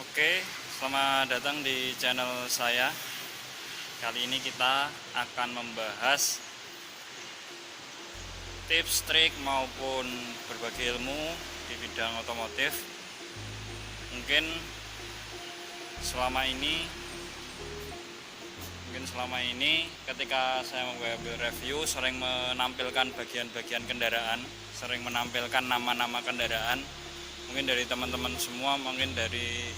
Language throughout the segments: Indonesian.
Oke, selamat datang di channel saya. Kali ini kita akan membahas tips, trik maupun berbagai ilmu di bidang otomotif. Mungkin selama ini ketika saya mengambil review sering menampilkan bagian-bagian kendaraan, sering menampilkan nama-nama kendaraan. Mungkin dari teman-teman semua, mungkin dari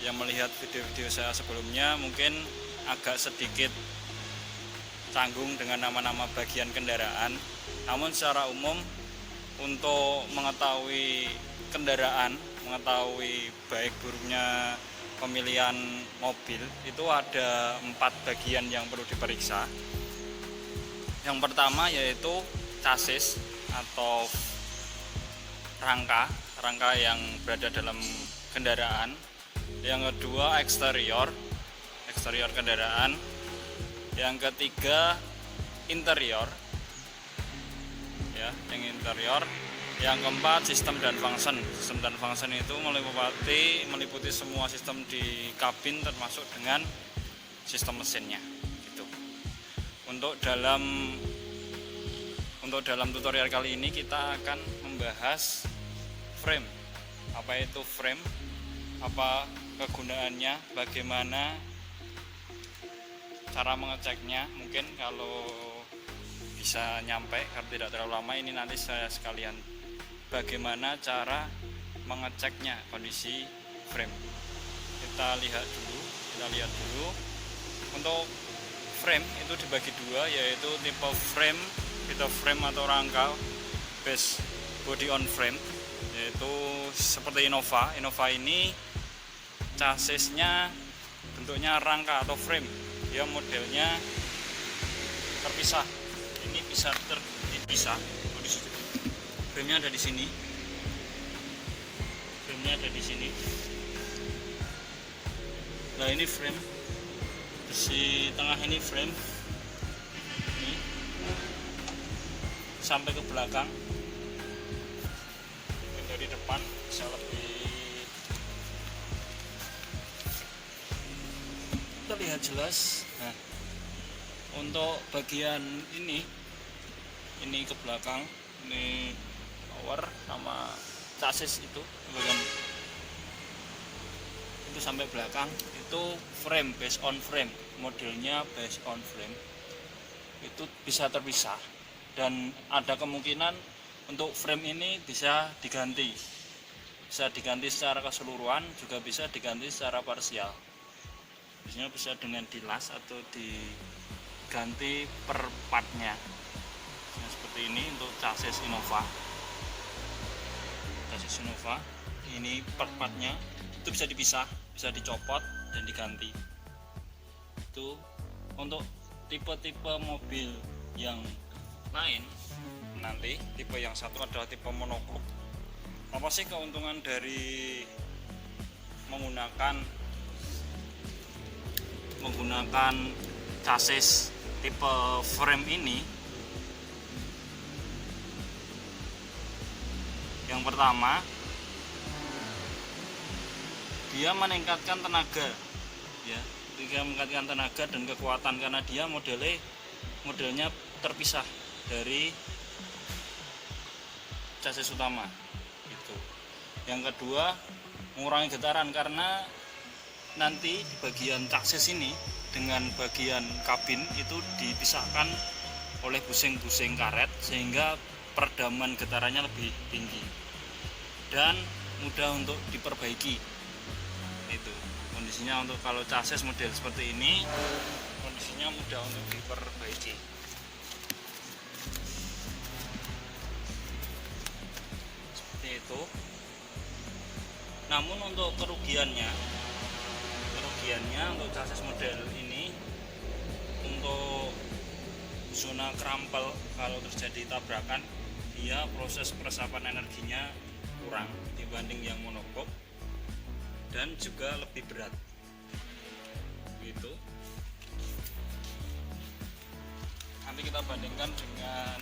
yang melihat video-video saya sebelumnya, mungkin agak sedikit canggung dengan nama-nama bagian kendaraan. Namun secara umum untuk mengetahui kendaraan, mengetahui baik buruknya pemilihan mobil, itu ada 4 bagian yang perlu diperiksa. Yang pertama yaitu chassis atau rangka yang berada dalam kendaraan. Yang kedua eksterior kendaraan. Yang ketiga interior, ya, yang interior. Yang keempat sistem dan function itu meliputi semua sistem di kabin termasuk dengan sistem mesinnya gitu. Untuk dalam tutorial kali ini kita akan membahas frame. Apa itu frame? Apa kegunaannya? Bagaimana cara mengeceknya? Mungkin kalau bisa nyampe, kalau tidak terlalu lama ini nanti saya sekalian bagaimana cara mengeceknya kondisi frame. Kita lihat dulu. Untuk frame itu dibagi dua, yaitu tipe frame atau rangka base body on frame, yaitu seperti Innova. Ini chassisnya bentuknya rangka atau frame, dia modelnya terpisah. Ini bisa dipisah. Frame-nya ada di sini. Nah, ini frame. Di tengah ini frame. Ini sampai ke belakang. Dari depan bisa lebih terlihat jelas. Nah, untuk bagian ini ke belakang, ini power sama chassis itu bagian itu sampai belakang itu frame, based on frame, modelnya based on frame, itu bisa terpisah dan ada kemungkinan untuk frame ini bisa diganti secara keseluruhan, juga bisa diganti secara parsial. Biasanya bisa dengan dilas atau diganti per partnya. Nah, seperti ini untuk chassis Innova. Ini per partnya itu bisa dipisah, bisa dicopot dan diganti. Itu untuk tipe-tipe mobil yang lain. Nanti tipe yang satu adalah tipe monocoque. Apa sih keuntungan dari menggunakan chassis tipe frame ini? Yang pertama, dia meningkatkan tenaga, ya, dan kekuatan karena dia modelnya terpisah dari chassis utama gitu. Yang kedua, mengurangi getaran karena nanti di bagian chassis ini dengan bagian kabin itu dipisahkan oleh busing-busing karet sehingga peredaman getarannya lebih tinggi dan mudah untuk diperbaiki. Itu kondisinya untuk kalau chassis model seperti ini, kondisinya mudah untuk diperbaiki. Itu. Namun untuk kerugiannya untuk chassis model ini, untuk zona krampel kalau terjadi tabrakan, dia proses peresapan energinya kurang dibanding yang monocoque dan juga lebih berat gitu. Nanti kita bandingkan dengan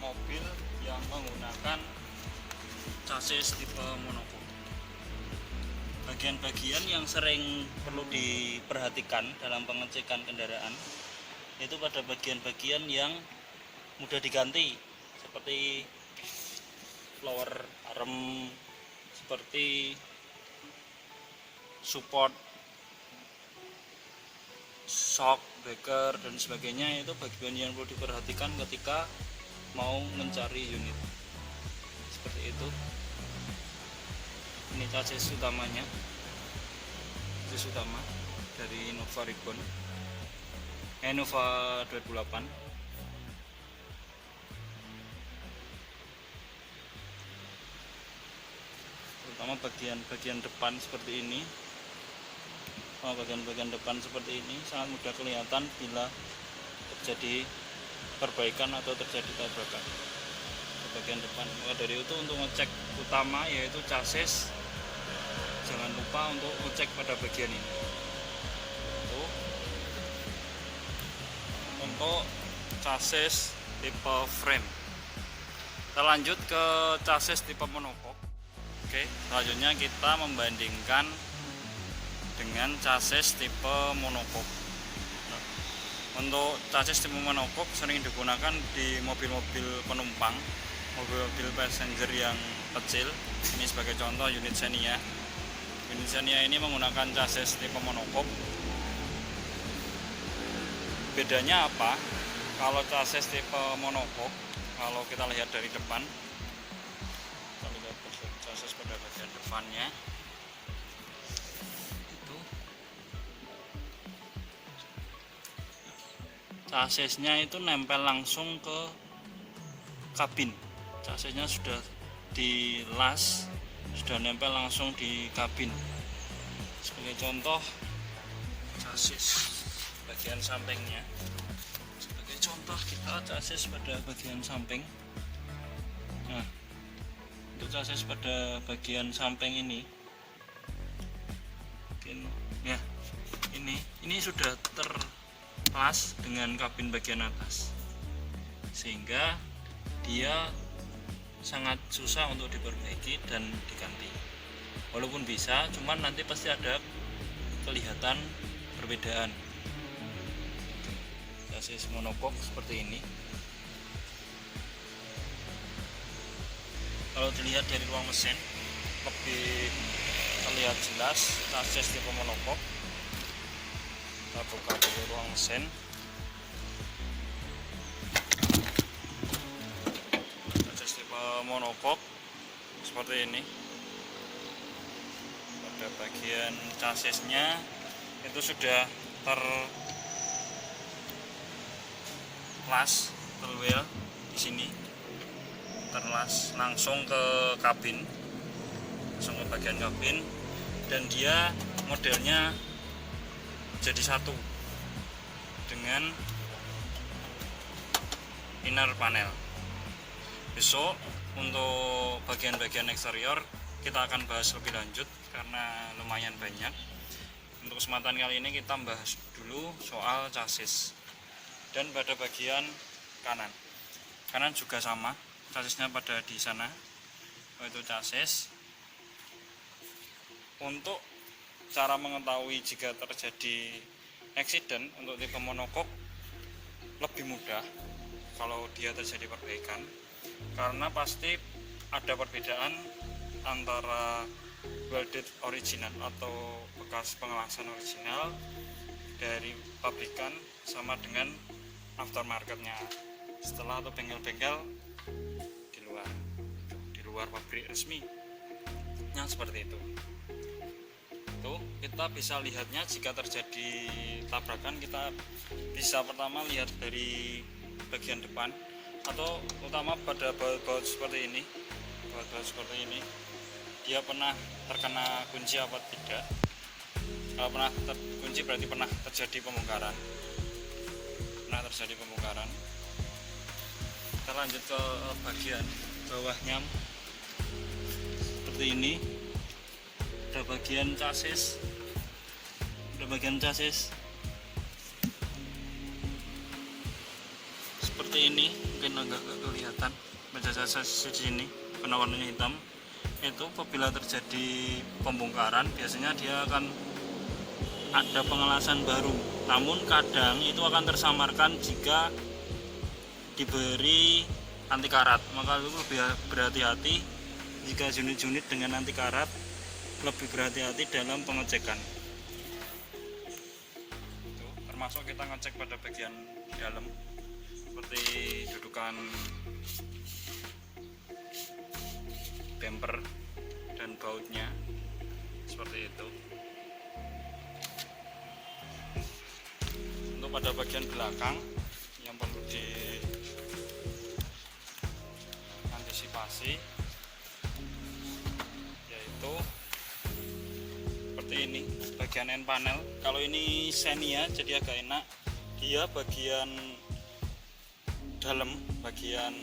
mobil yang menggunakan chassis tipe monocoque. bagian-bagian yang sering perlu diperhatikan dalam pengecekan kendaraan itu pada bagian-bagian yang mudah diganti, seperti flower arm, seperti support, shock breaker dan sebagainya. Itu bagian yang perlu diperhatikan ketika mau mencari unit seperti itu. Ini chassis utamanya, chassis utama dari Nova Ribbon, Nova 28. Terutama bagian depan seperti ini. Bagian depan seperti ini sangat mudah kelihatan bila terjadi perbaikan atau terjadi tabrakan di bagian depan. Maka dari itu, untuk ngecek utama yaitu chassis, jangan lupa untuk ngecek pada bagian ini. Untuk chassis tipe frame, kita lanjut ke chassis tipe monocoque. Oke, selanjutnya kita membandingkan dengan chassis tipe monocoque. Untuk chassis tipe monocoque sering digunakan di mobil-mobil penumpang, mobil-mobil passenger yang kecil. Ini sebagai contoh unit Xenia. Unit Xenia ini menggunakan chassis tipe monocoque. Bedanya apa? Kalau chassis tipe monocoque, kalau kita lihat dari depan, kita lihat chassis pada bagian depannya. Chassisnya itu nempel langsung ke kabin. Chassisnya sudah dilas, sudah nempel langsung di kabin. Sebagai contoh, chassis bagian sampingnya. Sebagai contoh kita chassis pada bagian samping. Nah, untuk chassis pada bagian samping ini, mungkin ya ini sudah terlas dengan kabin bagian atas, sehingga dia sangat susah untuk diperbaiki dan diganti. Walaupun bisa, cuman nanti pasti ada kelihatan perbedaan. Chassis monocoque seperti ini. Kalau dilihat dari ruang mesin lebih terlihat jelas chassis tipe monocoque. Kita buka dulu ruang mesin. Chassis tipe monocoque seperti ini. Pada bagian chassisnya itu sudah terlas, terwheel di sini, terlas langsung ke kabin, langsung ke bagian kabin, dan dia modelnya jadi satu dengan inner panel. Besok untuk bagian-bagian eksterior kita akan bahas lebih lanjut karena lumayan banyak. Untuk kesempatan kali ini kita bahas dulu soal chassis. Dan pada bagian kanan juga sama, chassisnya pada di sana, yaitu chassis. Untuk cara mengetahui jika terjadi accident untuk tipe monocoque lebih mudah kalau dia terjadi perbaikan, karena pasti ada perbedaan antara welded original atau bekas pengelasan original dari pabrikan sama dengan aftermarketnya setelah atau bengkel-bengkel di luar pabrik resmi yang seperti itu. Kita bisa lihatnya jika terjadi tabrakan, kita bisa pertama lihat dari bagian depan atau utama pada baut-baut seperti ini. Baut-baut seperti ini, dia pernah terkena kunci apa tidak. Kalau pernah terkunci berarti pernah terjadi pembongkaran. Kita lanjut ke bagian bawahnya seperti ini. Ada bagian chassis, seperti ini, mungkin agak kelihatan baja chassis di sini karena warnanya hitam. itu apabila terjadi pembongkaran biasanya dia akan ada pengelasan baru, namun kadang itu akan tersamarkan jika diberi anti karat. Maka itu lebih berhati-hati jika unit-unit dengan anti karat, lebih berhati-hati dalam pengecekan. Itu termasuk kita ngecek pada bagian dalam seperti dudukan bumper dan bautnya seperti itu. Untuk pada bagian belakang yang perlu diantisipasi yaitu seperti ini bagian end panel. Kalau ini Xenia jadi agak enak, dia bagian dalam, bagian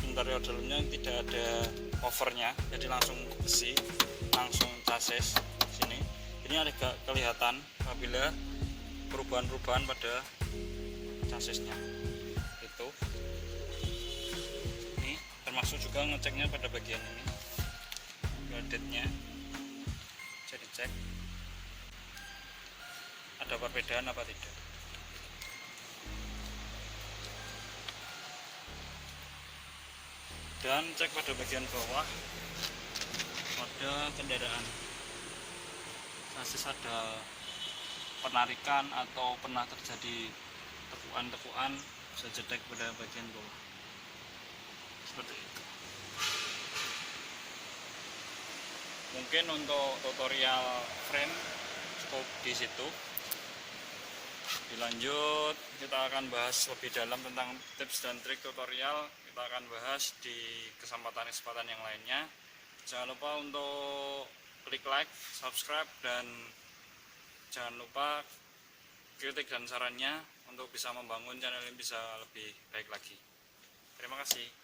interior dalamnya tidak ada covernya, jadi langsung besi, langsung chassis sini. Ini agak kelihatan apabila perubahan-perubahan pada chassisnya. Itu ini termasuk juga ngeceknya pada bagian ini, gadgetnya jadi cek ada perbedaan apa tidak. Dan cek pada bagian bawah pada kendaraan chassis ada penarikan atau pernah terjadi tekuan-tekuan, bisa cek pada bagian bawah seperti itu. Mungkin untuk tutorial frame cukup di situ. Dilanjut kita akan bahas lebih dalam tentang tips dan trik tutorial, kita akan bahas di kesempatan-kesempatan yang lainnya. Jangan lupa untuk klik like, subscribe, dan jangan lupa kritik dan sarannya untuk bisa membangun channel ini bisa lebih baik lagi. Terima kasih.